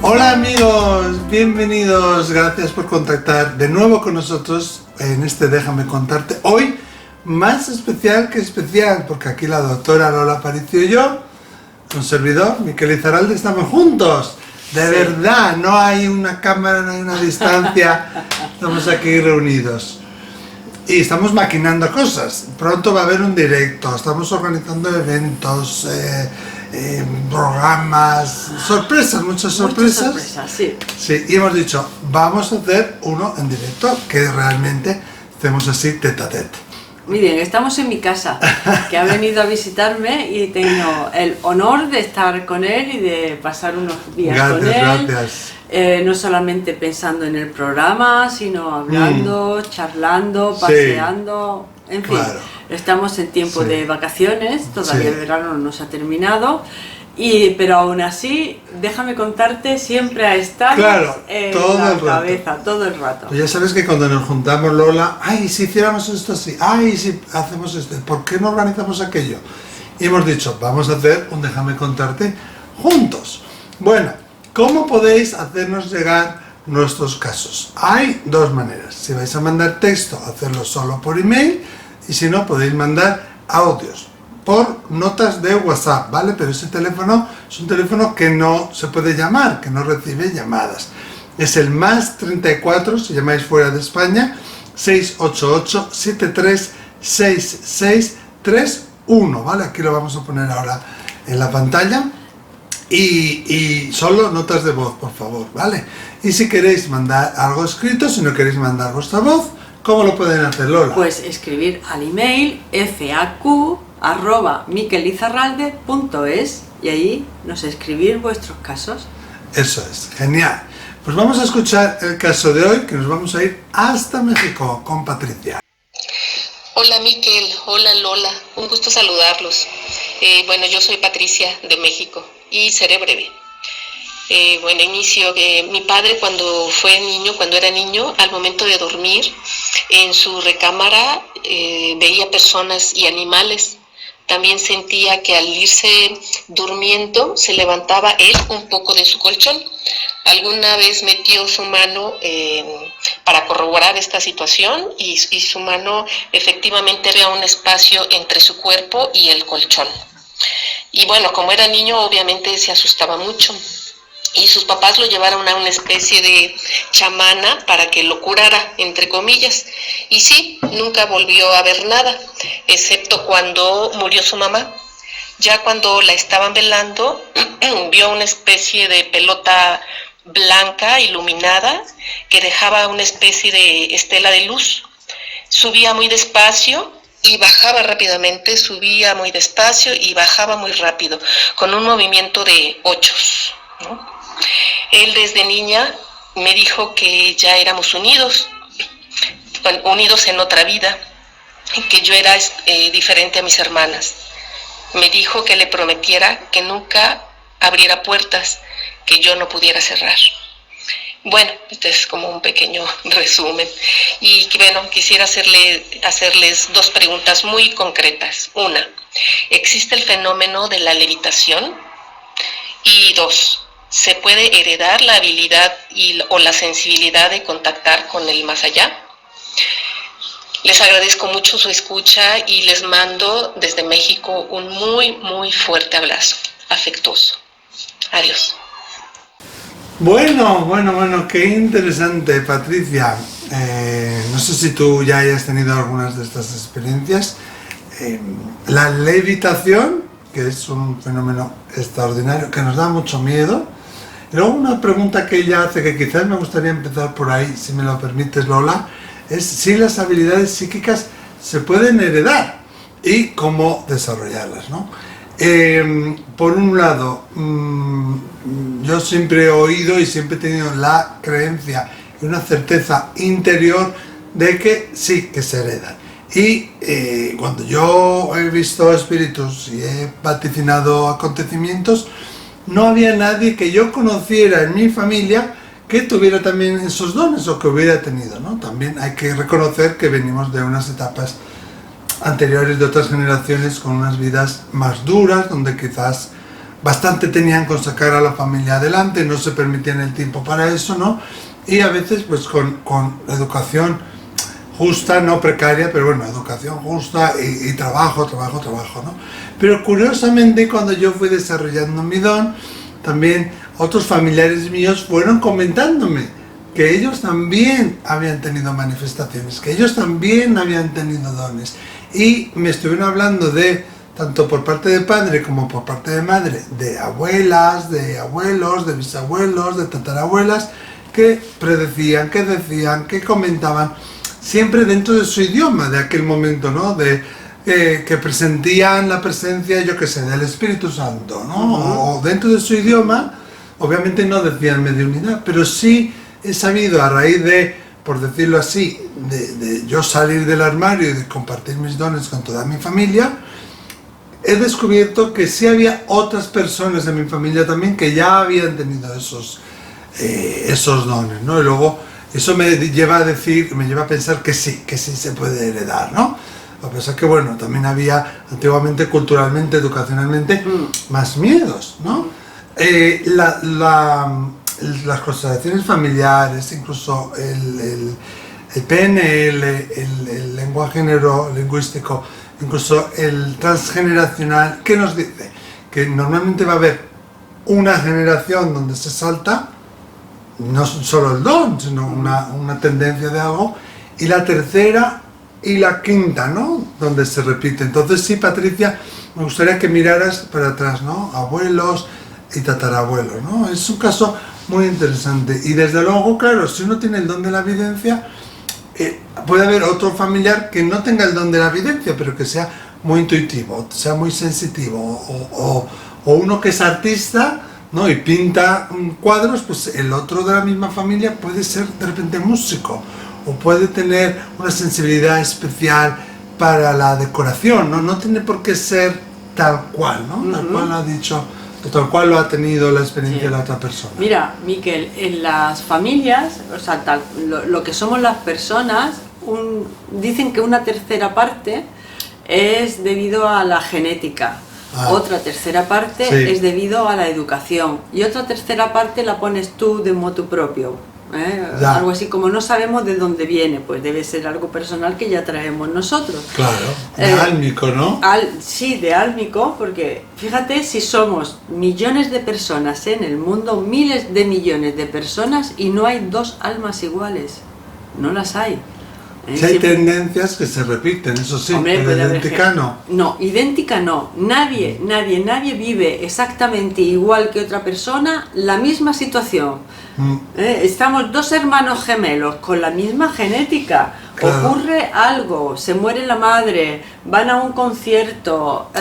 Hola amigos, bienvenidos, gracias por contactar de nuevo con nosotros en este Déjame Contarte. Hoy más especial que especial, porque aquí la doctora Lola Aparicio y yo, un servidor, Miquel Izarralde, estamos juntos. De verdad, no hay una cámara, no hay una distancia, estamos aquí reunidos. Y estamos maquinando cosas, pronto va a haber un directo, estamos organizando eventos, programas, sorpresas, muchas sorpresas. Muchas sorpresas, sí. Sí, y hemos dicho, vamos a hacer uno en directo, que realmente hacemos así tete a tete. Muy bien, estamos en mi casa, que ha venido a visitarme y tengo el honor de estar con él y de pasar unos días con él. Gracias. No solamente pensando en el programa, sino hablando, charlando, paseando, en fin. Claro. Estamos en tiempo de vacaciones, todavía el verano no nos ha terminado. Pero aún así, déjame contarte, siempre ha estado en la cabeza, todo el rato. Pues ya sabes que cuando nos juntamos, Lola, ay, si hiciéramos esto así, ay, si hacemos esto, ¿por qué no organizamos aquello? Y hemos dicho, vamos a hacer un Déjame Contarte juntos. Bueno, ¿cómo podéis hacernos llegar nuestros casos? Hay dos maneras. Si vais a mandar texto, hacerlo solo por email, y si no, podéis mandar audios por notas de WhatsApp, ¿vale? Pero ese teléfono es un teléfono que no se puede llamar, que no recibe llamadas. Es el más 34, si llamáis fuera de España, 688-736631, ¿vale? Aquí lo vamos a poner ahora en la pantalla. Y solo notas de voz, por favor, ¿vale? Y si queréis mandar algo escrito, si no queréis mandar vuestra voz, ¿cómo lo pueden hacer, Lola? Pues escribir al email faq@miquelizarralde.es y ahí nos escribir vuestros casos. Eso es, genial. Pues vamos a escuchar el caso de hoy, que nos vamos a ir hasta México con Patricia. Hola Miquel, hola Lola, un gusto saludarlos. Bueno, yo soy Patricia de México y seré breve. Inicio. Mi padre cuando era niño, al momento de dormir, en su recámara veía personas y animales. También sentía que al irse durmiendo se levantaba él un poco de su colchón. Alguna vez metió su mano para corroborar esta situación y su mano efectivamente había un espacio entre su cuerpo y el colchón. Y bueno, como era niño, obviamente se asustaba mucho. Y sus papás lo llevaron a una especie de chamana para que lo curara, entre comillas. Y sí, nunca volvió a ver nada, excepto cuando murió su mamá. Ya cuando la estaban velando, vio una especie de pelota blanca iluminada que dejaba una especie de estela de luz. Subía muy despacio y bajaba rápidamente, subía muy despacio y bajaba muy rápido, con un movimiento de ochos, ¿no? Él desde niña me dijo que ya éramos unidos en otra vida, que yo era diferente a mis hermanas. Me dijo que le prometiera que nunca abriera puertas que yo no pudiera cerrar. Bueno, este es como un pequeño resumen. Y bueno, quisiera hacerles dos preguntas muy concretas. Una, ¿existe el fenómeno de la levitación? Y dos, ¿se puede heredar la habilidad o la sensibilidad de contactar con el más allá? Les agradezco mucho su escucha y les mando desde México un muy, muy fuerte abrazo, afectuoso. Adiós. Bueno, qué interesante, Patricia. No sé si tú ya hayas tenido algunas de estas experiencias. La levitación, que es un fenómeno extraordinario, que nos da mucho miedo. Y luego una pregunta que ella hace, que quizás me gustaría empezar por ahí, si me lo permites, Lola, es si las habilidades psíquicas se pueden heredar y cómo desarrollarlas, ¿no? Por un lado, yo siempre he oído y siempre he tenido la creencia y una certeza interior de que sí, que se heredan. Y cuando yo he visto espíritus y he vaticinado acontecimientos, no había nadie que yo conociera en mi familia que tuviera también esos dones o que hubiera tenido, ¿no? También hay que reconocer que venimos de unas etapas anteriores de otras generaciones con unas vidas más duras, donde quizás bastante tenían con sacar a la familia adelante, no se permitían el tiempo para eso, ¿no? Y a veces pues con educación justa, no precaria, pero bueno, educación justa y trabajo, ¿no? Pero curiosamente cuando yo fui desarrollando mi don, también otros familiares míos fueron comentándome que ellos también habían tenido manifestaciones, que ellos también habían tenido dones. Y me estuvieron hablando de, tanto por parte de padre como por parte de madre, de abuelas, de abuelos, de bisabuelos, de tatarabuelas, que predecían, que decían, que comentaban, siempre dentro de su idioma de aquel momento, ¿no? Que presentían la presencia, yo qué sé, del Espíritu Santo, ¿no? O dentro de su idioma, obviamente no decían mediunidad, pero sí he sabido a raíz de, por decirlo así, de yo salir del armario y de compartir mis dones con toda mi familia, he descubierto que sí había otras personas de mi familia también que ya habían tenido esos dones, ¿no? Y luego eso me lleva a pensar que sí se puede heredar, ¿no? A pesar que, bueno, también había antiguamente, culturalmente, educacionalmente, más miedos, ¿no? Las constelaciones familiares, incluso el PNL, el lenguaje neurolingüístico, incluso el transgeneracional, ¿qué nos dice? Que normalmente va a haber una generación donde se salta, no solo el don, sino una tendencia de algo, y la tercera y la quinta, ¿no? Donde se repite. Entonces sí, Patricia, me gustaría que miraras para atrás, ¿no? Abuelos y tatarabuelos, ¿no? Es un caso muy interesante. Y desde luego, claro, si uno tiene el don de la evidencia, puede haber otro familiar que no tenga el don de la evidencia, pero que sea muy intuitivo, sea muy sensitivo, o uno que es artista, ¿no? Y pinta cuadros, pues el otro de la misma familia puede ser de repente músico, o puede tener una sensibilidad especial para la decoración, ¿no? No tiene por qué ser tal cual, ¿no? Tal cual lo ha dicho, tal cual lo ha tenido la experiencia de la otra persona. Mira, Miquel, en las familias, o sea, lo que somos las personas, dicen que una tercera parte es debido a la genética. Otra tercera parte es debido a la educación y otra tercera parte la pones tú de motu propio. Algo así como no sabemos de dónde viene, pues debe ser algo personal que ya traemos nosotros. Claro, de álmico, ¿no? Sí, de álmico, porque fíjate, si somos millones de personas en el mundo, miles de millones de personas, y no hay dos almas iguales, no las hay. Si hay tendencias que se repiten, eso sí, hombre, pero idéntica no. No, idéntica no. Nadie vive exactamente igual que otra persona la misma situación. Estamos dos hermanos gemelos con la misma genética. Claro. Ocurre algo, se muere la madre, van a un concierto,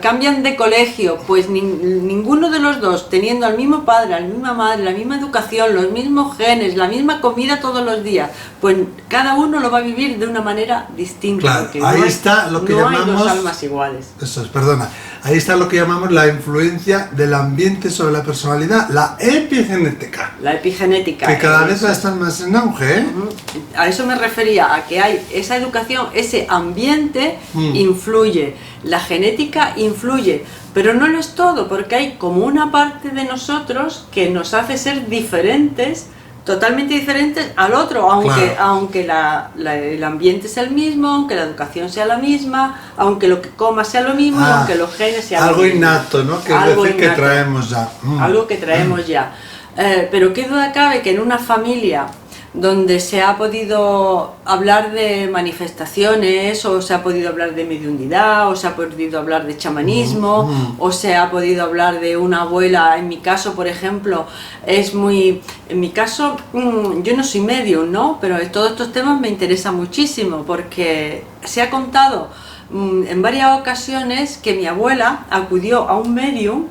cambian de colegio, pues ninguno de los dos, teniendo al mismo padre, la misma madre, la misma educación, los mismos genes, la misma comida todos los días, pues cada uno lo va a vivir de una manera distinta. Claro, ahí está lo que llamamos... No hay dos almas iguales. Eso es, perdona. Ahí está lo que llamamos la influencia del ambiente sobre la personalidad, la epigenética. La epigenética. Que cada vez va a estar más en auge, ¿eh? A eso me refería, a que hay esa educación, ese ambiente influye, la genética influye, pero no lo es todo, porque hay como una parte de nosotros que nos hace ser diferentes, totalmente diferentes al otro, aunque el ambiente sea el mismo, aunque la educación sea la misma, aunque lo que coma sea lo mismo, aunque los genes sean algo lo mismo. Innato, ¿no? Que es decir, que traemos ya. Algo que traemos ya. Pero qué duda cabe que en una familia donde se ha podido hablar de manifestaciones, o se ha podido hablar de mediunidad, o se ha podido hablar de chamanismo, o se ha podido hablar de una abuela. En mi caso, por ejemplo, en mi caso, yo no soy medium, ¿no? Pero todos estos temas me interesan muchísimo, porque se ha contado en varias ocasiones que mi abuela acudió a un medium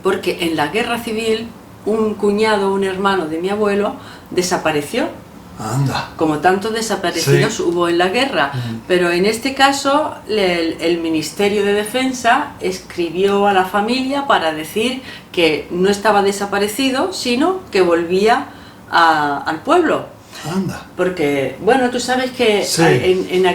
porque en la guerra civil un cuñado, un hermano de mi abuelo, desapareció. Anda. Como tantos desaparecidos hubo en la guerra, pero en este caso el Ministerio de Defensa escribió a la familia para decir que no estaba desaparecido, sino que volvía al pueblo. Anda. Porque, bueno, tú sabes que Sí. en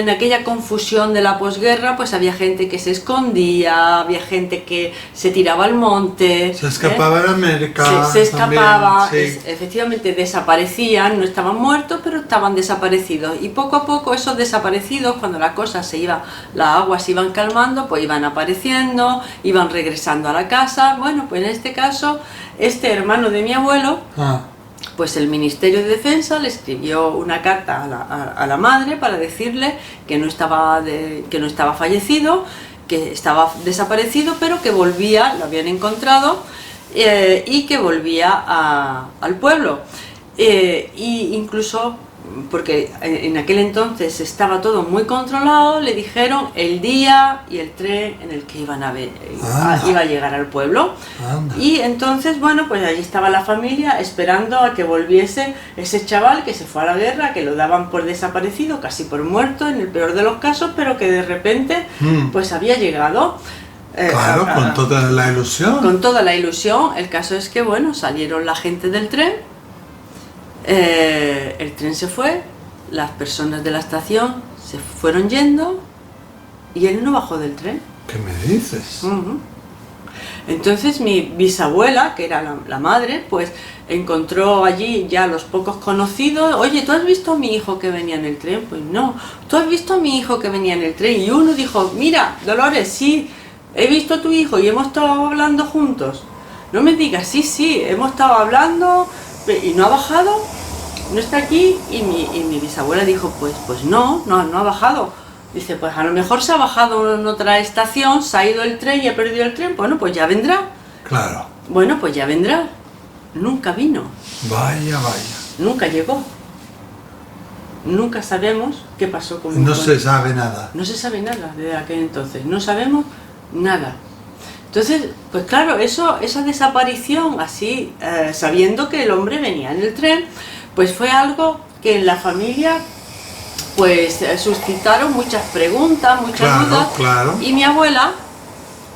aquella confusión de la posguerra, pues había gente que se escondía, había gente que se tiraba al monte. Se escapaba de América. Se escapaba, también, sí. efectivamente desaparecían, no estaban muertos, pero estaban desaparecidos. Y poco a poco esos desaparecidos, cuando las cosas las aguas se iban calmando, pues iban apareciendo, iban regresando a la casa. Bueno, pues en este caso, este hermano de mi abuelo, Ah, pues el Ministerio de Defensa le escribió una carta a la madre para decirle que no estaba fallecido, que estaba desaparecido, pero que volvía, lo habían encontrado, y que volvía al pueblo. Y incluso, porque en aquel entonces estaba todo muy controlado, le dijeron el día y el tren en el que iba a llegar al pueblo. anda. Y entonces, bueno, pues allí estaba la familia esperando a que volviese ese chaval que se fue a la guerra, que lo daban por desaparecido, casi por muerto en el peor de los casos, pero que de repente pues había llegado. Claro, con toda la ilusión. Con toda la ilusión. El caso es que, bueno, salieron la gente del tren, el tren se fue, las personas de la estación se fueron yendo y él no bajó del tren. ¿Qué me dices? Ujú. Entonces mi bisabuela, que era la madre, pues encontró allí ya los pocos conocidos. Oye, ¿tú has visto a mi hijo que venía en el tren? Pues no. ¿Tú has visto a mi hijo que venía en el tren? Y uno dijo, mira, Dolores, sí, he visto a tu hijo y hemos estado hablando juntos. No me digas, sí, hemos estado hablando y no ha bajado, no está aquí. Y mi bisabuela dijo, pues no ha bajado. Dice, pues a lo mejor se ha bajado en otra estación, se ha ido el tren y ha perdido el tren. Bueno, pues ya vendrá. Claro. Bueno, pues ya vendrá. Nunca vino, Vaya. nunca llegó. Nunca sabemos qué pasó con mi No abuelo. se sabe nada. No se sabe nada desde aquel entonces, no sabemos nada. Entonces, pues claro, esa desaparición así, sabiendo que el hombre venía en el tren, pues fue algo que en la familia pues suscitaron muchas preguntas, muchas dudas. Claro. Y mi abuela,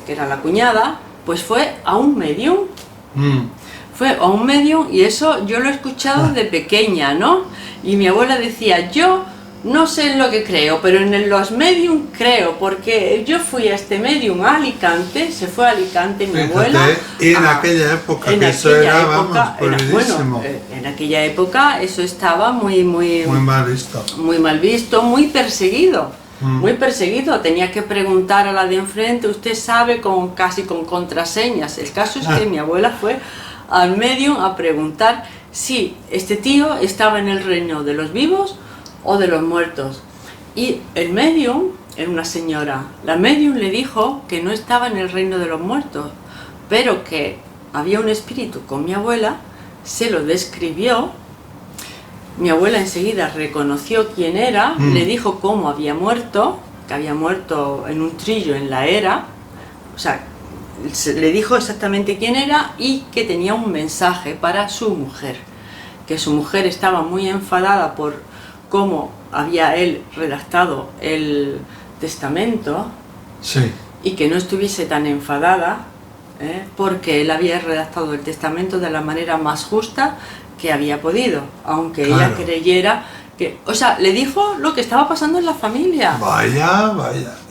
que era la cuñada, pues fue a un medium. Fue a un medium y eso yo lo he escuchado de pequeña, ¿no? Y mi abuela decía, yo no sé en lo que creo, pero en los medium creo, porque yo fui a este medium a Alicante, se fue a Alicante mi abuela. Y en aquella época, en que eso aquella era, época, vamos, prohibidísimo. en aquella época eso estaba muy mal visto. Muy mal visto, muy perseguido. Muy perseguido, tenía que preguntar a la de enfrente, usted sabe, casi con contraseñas. El caso es que mi abuela fue al medium a preguntar si este tío estaba en el reino de los vivos o de los muertos. Y el medium era una señora. La medium le dijo que no estaba en el reino de los muertos, pero que había un espíritu con mi abuela, se lo describió. Mi abuela enseguida reconoció quién era, le dijo cómo había muerto, que había muerto en un trillo en la era, o sea, le dijo exactamente quién era y que tenía un mensaje para su mujer, que su mujer estaba muy enfadada por cómo había él redactado el testamento. Sí. Y que no estuviese tan enfadada, porque él había redactado el testamento de la manera más justa que había podido, aunque ella creyera que... O sea, le dijo lo que estaba pasando en la familia. Vaya,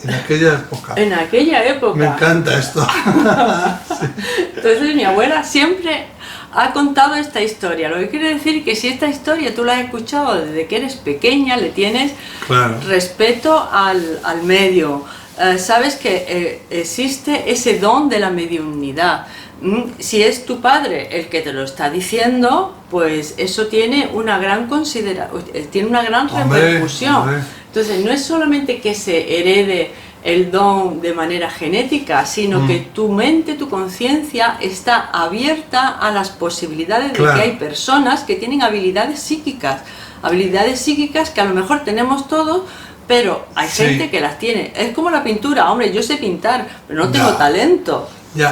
en aquella época. En aquella época. Me encanta esto. Entonces mi abuela siempre ha contado esta historia, lo que quiere decir que si esta historia tú la has escuchado desde que eres pequeña, le tienes respeto al medio. Sabes que existe ese don de la mediunidad. Si es tu padre el que te lo está diciendo, pues eso tiene una gran repercusión. Entonces no es solamente que se herede el don de manera genética, sino que tu mente, tu conciencia está abierta a las posibilidades de que hay personas que tienen habilidades psíquicas que a lo mejor tenemos todos, pero hay gente que las tiene. Es como la pintura, hombre, yo sé pintar, pero no tengo talento.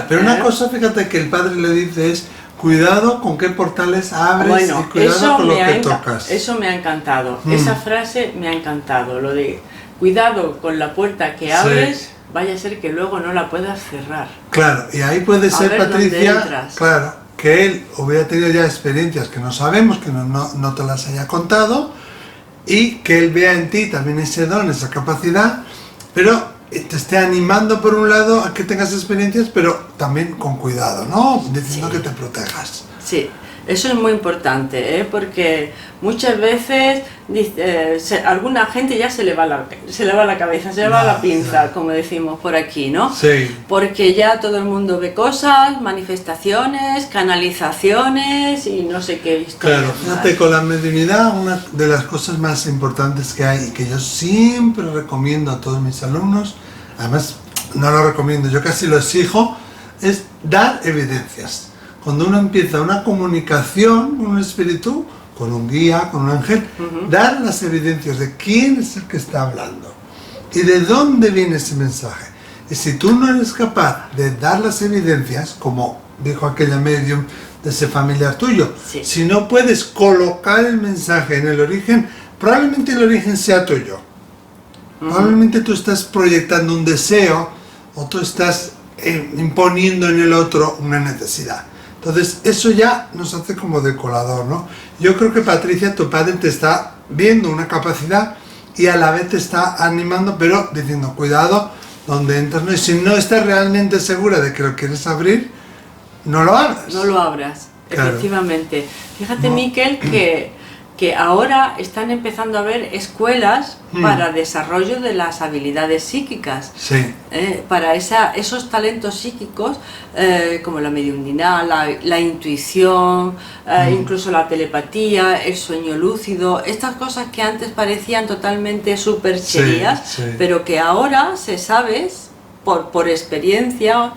Pero una cosa, fíjate, que el padre le dice es, cuidado con qué portales abres y cuidado con lo que tocas. Eso me ha encantado, esa frase me ha encantado, lo de cuidado con la puerta que abres, vaya a ser que luego no la puedas cerrar. Claro, y ahí puede ser, Patricia, claro, que él hubiera tenido ya experiencias que no sabemos, que no te las haya contado, y que él vea en ti también ese don, esa capacidad, pero te esté animando por un lado a que tengas experiencias, pero también con cuidado, ¿no? Diciendo que te protejas. Sí, eso es muy importante, porque muchas veces alguna gente ya se le va la cabeza, se le va la pinza, como decimos por aquí, ¿no? Sí. Porque ya todo el mundo ve cosas, manifestaciones, canalizaciones y no sé qué historias. Claro, fíjate, con la mediunidad, una de las cosas más importantes que hay y que yo siempre recomiendo a todos mis alumnos, además no lo recomiendo, yo casi lo exijo, es dar evidencias. Cuando uno empieza una comunicación con un espíritu, con un guía, con un ángel, dar las evidencias de quién es el que está hablando y de dónde viene ese mensaje. Y si tú no eres capaz de dar las evidencias, como dijo aquella medium de ese familiar tuyo, sí, si no puedes colocar el mensaje en el origen, probablemente el origen sea tuyo. Probablemente tú estás proyectando un deseo o tú estás imponiendo en el otro una necesidad. Entonces, eso ya nos hace como de colador, ¿no? Yo creo que Patricia, tu padre, te está viendo una capacidad y a la vez te está animando, pero diciendo, cuidado, donde entras, ¿no? Y si no estás realmente segura de que lo quieres abrir, no lo abras. No lo abras, claro. Efectivamente. Fíjate, Miquel, que ahora están empezando a haber escuelas para desarrollo de las habilidades psíquicas, sí, para esos talentos psíquicos como la mediunidad, la intuición, incluso la telepatía, el sueño lúcido, estas cosas que antes parecían totalmente supercherías, sí. pero que ahora se sabe por experiencia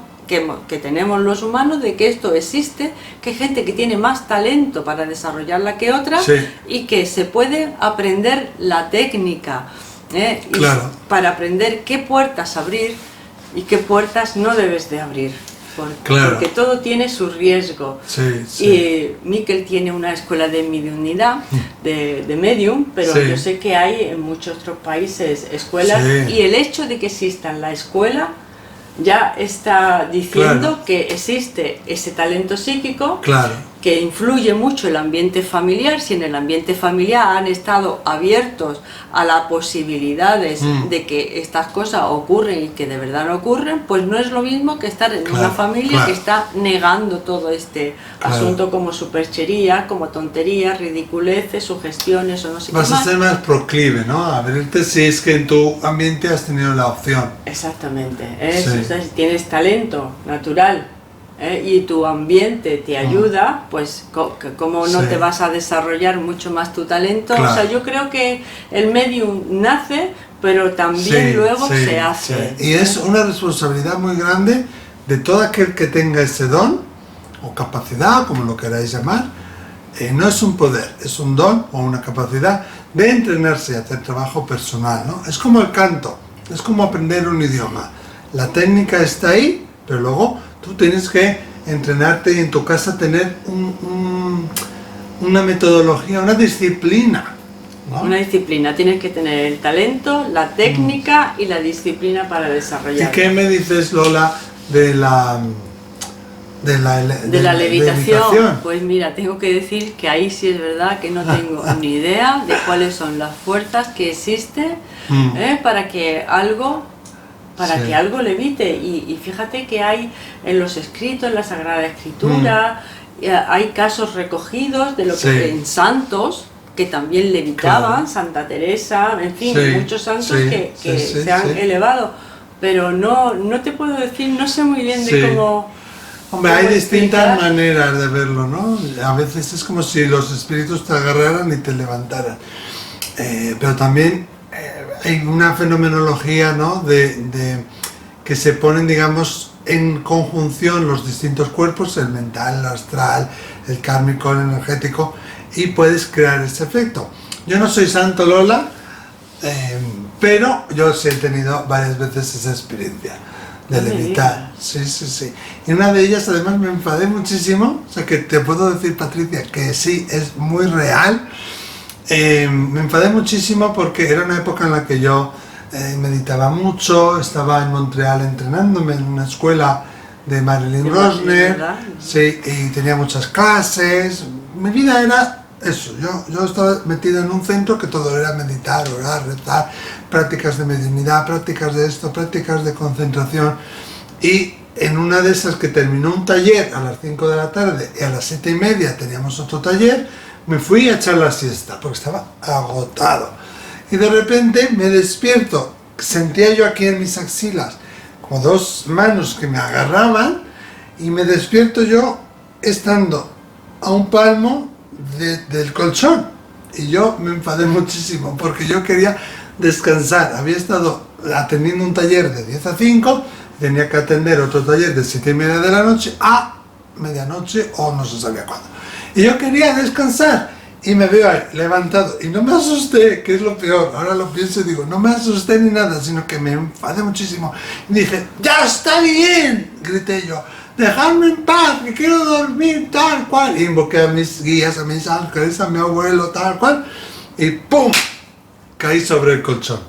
que tenemos los humanos de que esto existe, que hay gente que tiene más talento para desarrollarla que otra, sí, y que se puede aprender la técnica, claro, para aprender qué puertas abrir y qué puertas no debes de abrir, claro, porque todo tiene su riesgo. sí, sí. Y Miquel tiene una escuela de mediunidad, de medium, pero sí, yo sé que hay en muchos otros países escuelas, sí, y el hecho de que exista en la escuela ya está diciendo, claro, que existe ese talento psíquico, claro, que influye mucho el ambiente familiar. Si en el ambiente familiar han estado abiertos a las posibilidades de que estas cosas ocurren y que de verdad no ocurren, pues no es lo mismo que estar en una familia que está negando todo este asunto como superchería, como tonterías, ridiculeces, sugestiones o no sé qué más. Vas a ser más proclive, ¿no? A abrirte si es que en tu ambiente has tenido la opción. Exactamente, eso. Sí. O sea, si tienes talento natural, y tu ambiente te ayuda, pues ¿cómo no te vas a desarrollar mucho más tu talento? O sea, yo creo que el medium nace, pero también luego se hace. Y es una responsabilidad muy grande de todo aquel que tenga ese don, o capacidad, como lo queráis llamar. No es un poder, es un don o una capacidad de entrenarse y hacer trabajo personal, ¿no? Es como el canto, es como aprender un idioma. La técnica está ahí, pero luego tú tienes que entrenarte y en tu casa tener una metodología, una disciplina, ¿no? Una disciplina, tienes que tener el talento, la técnica y la disciplina para desarrollarla. ¿Y qué me dices, Lola, de la levitación? Pues mira, tengo que decir que ahí sí es verdad que no tengo ni idea de cuáles son las fuerzas que existen para que algo levite, y fíjate que hay en los escritos, en la Sagrada Escritura, hay casos recogidos de lo que en santos que también levitaban, Santa Teresa, en fin, muchos santos que se han elevado, pero no te puedo decir, no sé muy bien de cómo... Hombre, hay distintas maneras de verlo, ¿no? A veces es como si los espíritus te agarraran y te levantaran, pero también hay una fenomenología, ¿no? de que se ponen, digamos, en conjunción los distintos cuerpos, el mental, el astral, el kármico, el energético, y puedes crear ese efecto. Yo no soy santo, Lola, pero yo sí he tenido varias veces esa experiencia de levitar. Sí. Y una de ellas, además, me enfadé muchísimo, o sea que te puedo decir, Patricia, que sí, es muy real. Me enfadé muchísimo porque era una época en la que yo meditaba mucho, estaba en Montreal entrenándome en una escuela de Marilyn De Rosner, Marilyn, ¿verdad? sí, y tenía muchas clases. Mi vida era eso, yo estaba metido en un centro que todo era meditar, orar, rezar, prácticas de mediunidad, prácticas de esto, prácticas de concentración. Y en una de esas que terminó un taller a las 5 de la tarde y a las 7:30 teníamos otro taller, me fui a echar la siesta porque estaba agotado. Y de repente me despierto, sentía yo aquí en mis axilas como dos manos que me agarraban y me despierto yo estando a un palmo del colchón. Y yo me enfadé muchísimo porque yo quería descansar. Había estado atendiendo un taller de 10 a 5, tenía que atender otro taller de 7:30 de la noche a medianoche o no se sabía cuándo. Y yo quería descansar y me veo ahí levantado y no me asusté, que es lo peor. Ahora lo pienso y digo, no me asusté ni nada, sino que me enfadé muchísimo. Y dije, ¡ya está bien!, grité yo. Dejadme en paz, que quiero dormir tal cual. Y invoqué a mis guías, a mis ángeles, a mi abuelo tal cual. Y ¡pum!, caí sobre el colchón.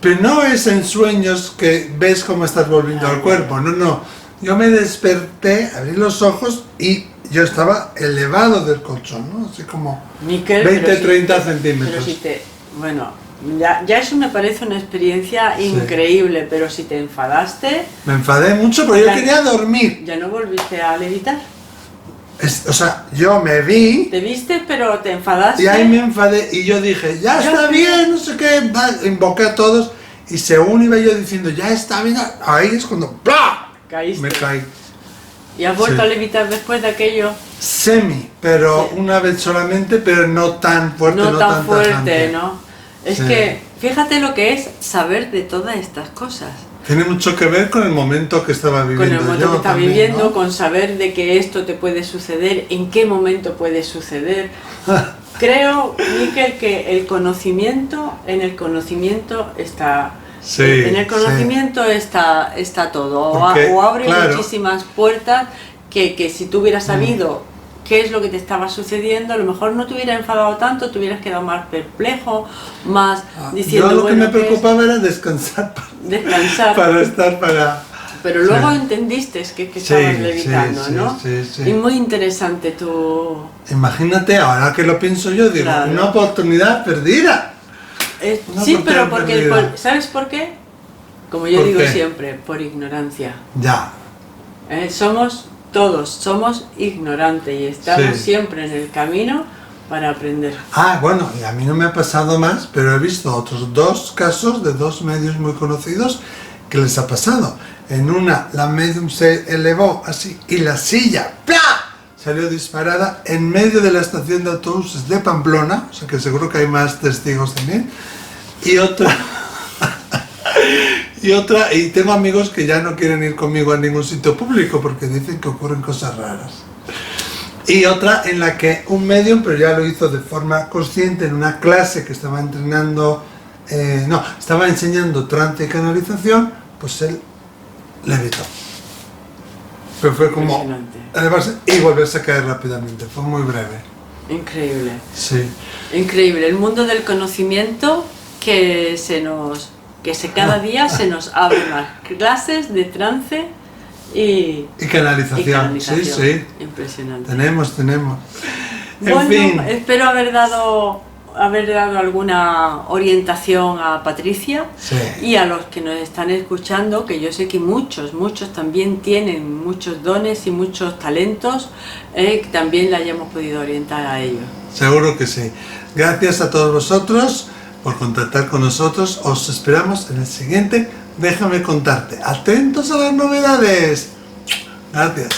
Pero no es en sueños que ves cómo estás volviendo al cuerpo, no. Yo me desperté, abrí los ojos y yo estaba elevado del colchón, ¿no? Así como Miquel, 20-30 centímetros. Pero si te... Bueno, ya eso me parece una experiencia increíble, pero si te enfadaste... Me enfadé mucho porque yo quería dormir. ¿Ya no volviste a levitar? O sea, yo me vi... Te viste, pero te enfadaste. Y ahí me enfadé y yo dije, ya está bien, no sé qué, invoqué a todos y según iba yo diciendo, ya está bien, ahí es cuando ¡plá! Caíste. Me caí. ¿Y has vuelto a levitar después de aquello? Semi, pero una vez solamente, pero no tan fuerte, No tan fuerte, tajante. ¿no? Es que, fíjate lo que es saber de todas estas cosas. Tiene mucho que ver con el momento que estaba viviendo Con el momento yo que estás también, viviendo, ¿no? con saber de que esto te puede suceder, en qué momento puede suceder. Creo, Miquel, que en el conocimiento está... Sí, en el conocimiento está todo. Porque, o abre claro, muchísimas puertas que si tú hubieras sabido qué es lo que te estaba sucediendo, a lo mejor no te hubiera enfadado tanto, te hubieras quedado más perplejo, más diciendo... Yo lo que bueno, me preocupaba era descansar descansar. para estar para... Pero luego Sí. entendiste que estabas levitando, sí, ¿no? sí. Y muy interesante tu... Imagínate, ahora que lo pienso yo, digo, Claro. una oportunidad perdida. Una sí, pero oportunidad porque... perdida. ¿Sabes por qué? Como yo ¿Por digo qué? siempre, por ignorancia. Ya, Somos ignorantes y estamos Sí. siempre en el camino para aprender. bueno, y a mí no me ha pasado más, pero he visto otros dos casos de dos medios muy conocidos que les ha pasado. En una, la medium se elevó así y la silla ¡plá!, salió disparada en medio de la estación de autobuses de Pamplona, o sea que seguro que hay más testigos también. Y otra, y tengo amigos que ya no quieren ir conmigo a ningún sitio público porque dicen que ocurren cosas raras. Y otra en la que un medium, pero ya lo hizo de forma consciente en una clase que estaba entrenando, estaba enseñando trance y canalización, pues él levitó. Pero fue como Impresionante. elevarse y volverse a caer rápidamente, fue muy breve. Increíble. Sí. Increíble. El mundo del conocimiento que cada día se nos abren más clases de trance y canalización, sí. Impresionante. Tenemos. Bueno, En fin. espero haber dado alguna orientación a Patricia Sí. y a los que nos están escuchando, que yo sé que muchos también tienen muchos dones y muchos talentos, que también le hayamos podido orientar a ellos. Seguro que sí. Gracias a todos vosotros por contactar con nosotros. Os esperamos en el siguiente Déjame Contarte. Atentos a las novedades. Gracias.